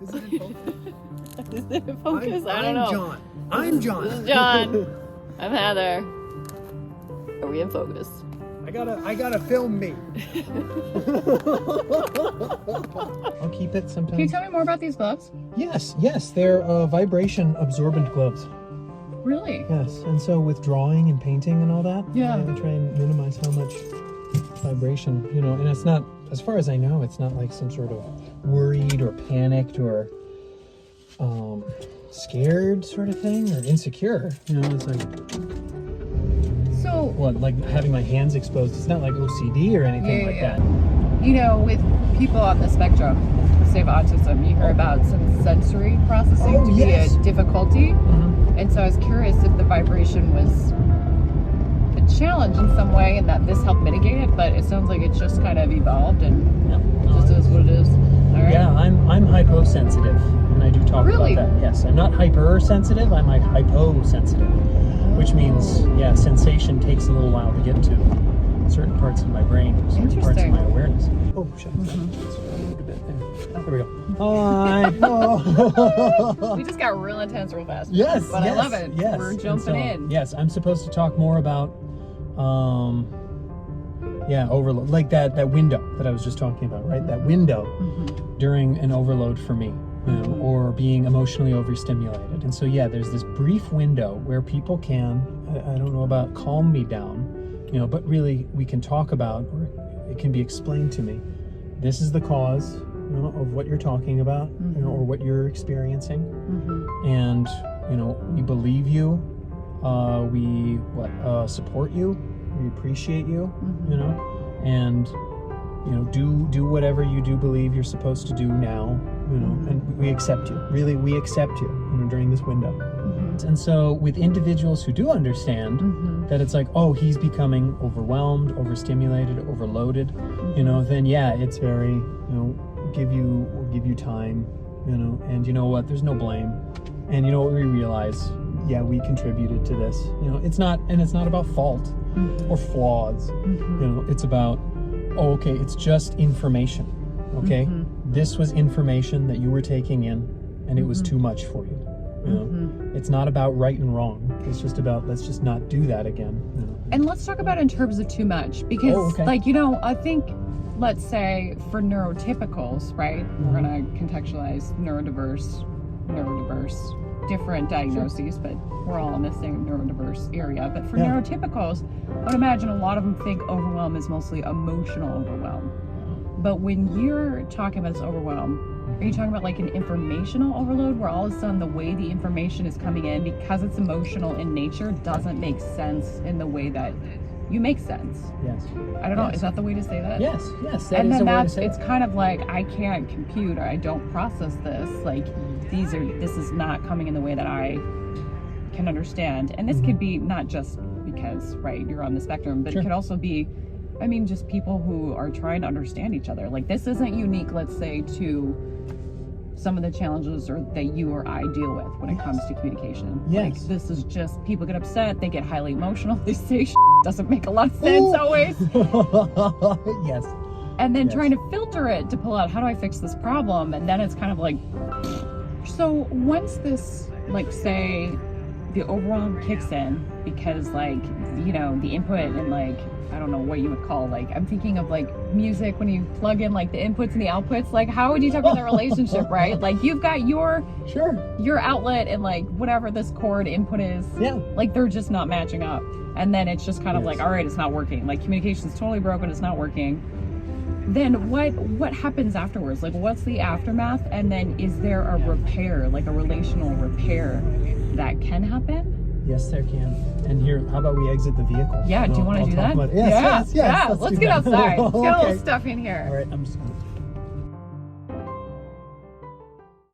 Is it in focus? Is it in focus? I don't know. John. I'm John. This is John. I'm Heather. Are we in focus? I gotta film me. I'll keep it sometimes. Can you tell me more about these gloves? Yes, they're vibration absorbent gloves. Really? Yes, and so with drawing and painting and all that, Yeah. I try and minimize how much vibration, and it's not, as far as I know, it's not like some sort of worried or panicked or scared sort of thing or insecure. It's like, So, what, like having my hands exposed. It's not like OCD or anything like that. with people on the spectrum, say of autism, you hear about some sensory processing to be a difficulty. And so I was curious if the vibration was a challenge in some way and that this helped mitigate it, but it sounds like it's just kind of evolved and just is what it is. All right. Yeah, I'm hyposensitive, and I do talk Really? about that. Yes, I'm not hypersensitive, I'm like hyposensitive, which means, sensation takes a little while to get to certain parts of my brain, certain parts of Interesting. my awareness. Oh, shut up. There we go. Hi. Oh. We just got real intense real fast. Yes, But I love it. Yes. We're And jumping in. Yes, I'm supposed to talk more about, overload, like that window that I was just talking about, right? That window during an overload for me, or being emotionally overstimulated. And so, there's this brief window where people can, I don't know about calm me down, but really we can talk about, or it can be explained to me. This is the cause, of what you're talking about, or what you're experiencing. And, we believe you, we support you, we appreciate you, and, do whatever you do believe you're supposed to do now, and we accept you. Really, we accept you, during this window. And so with individuals who do understand that it's like, oh, he's becoming overwhelmed, overstimulated, overloaded, then it's very, give you time, and you know what, there's no blame. And you know what we realize, we contributed to this. It's not about fault or flaws. It's about, okay, it's just information. Okay? This was information that you were taking in, and it was too much for you. It's not about right and wrong. It's just about, let's just not do that again. And let's talk about it in terms of too much, because I think, let's say for neurotypicals, right? We're gonna contextualize neurodiverse, different diagnoses, but we're all in the same neurodiverse area. But for neurotypicals, I would imagine a lot of them think overwhelm is mostly emotional overwhelm. But when you're talking about this overwhelm, are you talking about like an informational overload where all of a sudden the way the information is coming in, because it's emotional in nature, doesn't make sense in the way that you make sense? Yes. I don't know, is that the way to say that? Yes, that and is then the way to say it's kind of like, I can't compute, or I don't process this. Like, this is not coming in the way that I can understand. And this could be not just because, right, you're on the spectrum, but it could also be, just people who are trying to understand each other. Like, this isn't unique, let's say, to some of the challenges that you or I deal with when it comes to communication. Like, this is just, people get upset, they get highly emotional, they say doesn't make a lot of sense always. Yes. And then trying to filter it to pull out, how do I fix this problem? And then it's kind of like, so once this, like, say, the overwhelm kicks in, because, like, the input and, like, I don't know what you would call, like, I'm thinking of like music when you plug in like the inputs and the outputs. Like, how would you talk about the relationship, right? Like, you've got your outlet and like whatever this chord input is, like, they're just not matching up. And then it's just kind of like, all right, it's not working. Like, communication's totally broken, it's not working. Then what happens afterwards? Like, what's the aftermath? And then is there a repair, like a relational repair that can happen? Yes, there can. And here, how about we exit the vehicle? Yeah, do you want to do that? Yes, yeah. Let's get outside. Let's get a little Okay. stuff in here. All right, I'm just going to